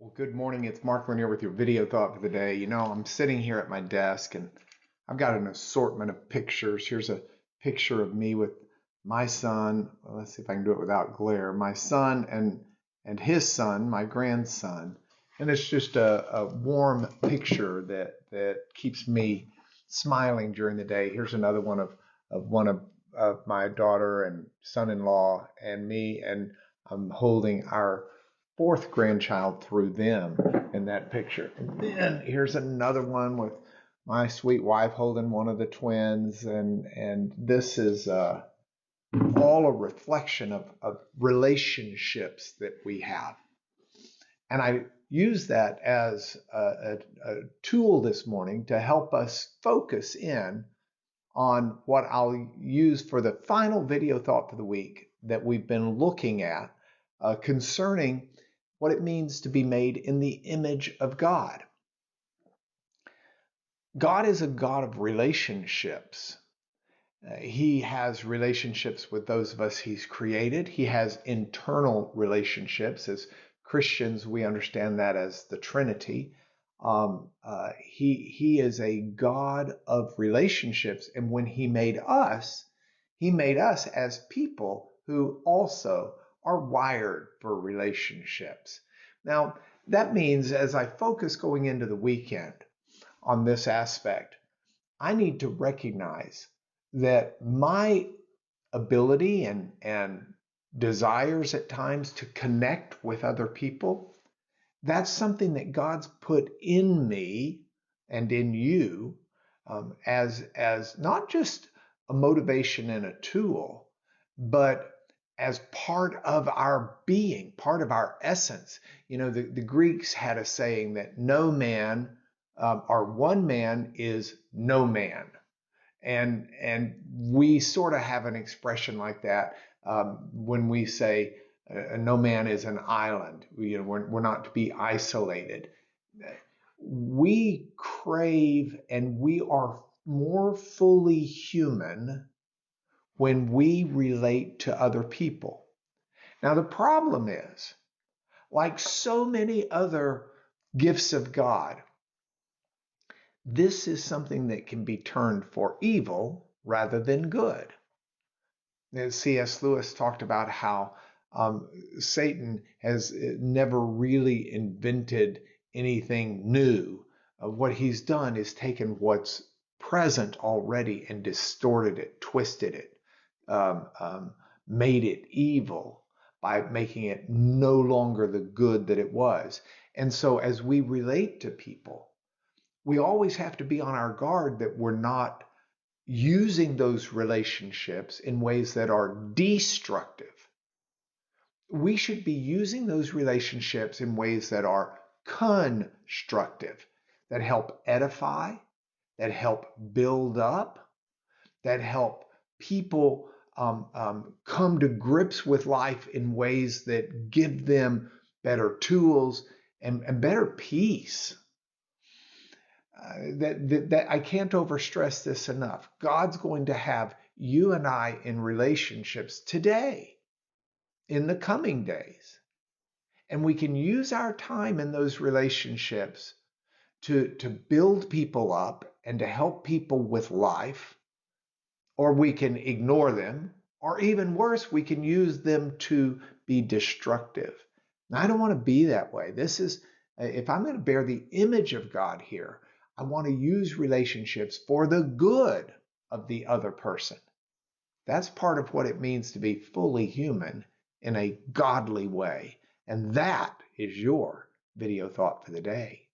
Well, good morning. It's Mark Lanier with your video thought for the day. I'm sitting here at my desk and I've got an assortment of pictures. Here's a picture of me with my son. Well, let's see if I can do it without glare. My son and his son, my grandson. And it's just a warm picture that keeps me smiling during the day. Here's another one of my daughter and son-in-law and me, and I'm holding our fourth grandchild through them in that picture. And then here's another one with my sweet wife holding one of the twins, and this is all a reflection of relationships that we have. And I use that as a tool this morning to help us focus in on what I'll use for the final video thought for the week that we've been looking at concerning what it means to be made in the image of God. God is a God of relationships. He has relationships with those of us He's created. He has internal relationships. As Christians, we understand that as the Trinity. He is a God of relationships. And when He made us as people who also are wired for relationships. Now, that means as I focus going into the weekend on this aspect, I need to recognize that my ability and desires at times to connect with other people, that's something that God's put in me and in you as not just a motivation and a tool, but as part of our being, part of our essence. The Greeks had a saying that no man, or one man is no man. And we sort of have an expression like that when we say no man is an island. We're not to be isolated. We crave and we are more fully human when we relate to other people. Now, the problem is, like so many other gifts of God, this is something that can be turned for evil rather than good. C.S. Lewis talked about how Satan has never really invented anything new. What he's done is taken what's present already and distorted it, twisted it, made it evil by making it no longer the good that it was. And so as we relate to people, we always have to be on our guard that we're not using those relationships in ways that are destructive. We should be using those relationships in ways that are constructive, that help edify, that help build up, that help people come to grips with life in ways that give them better tools and better peace. That I can't overstress this enough. God's going to have you and I in relationships today, in the coming days. And we can use our time in those relationships to build people up and to help people with life, or we can ignore them, or even worse, we can use them to be destructive. Now, I don't want to be that way. If I'm going to bear the image of God here, I want to use relationships for the good of the other person. That's part of what it means to be fully human in a godly way. And that is your video thought for the day.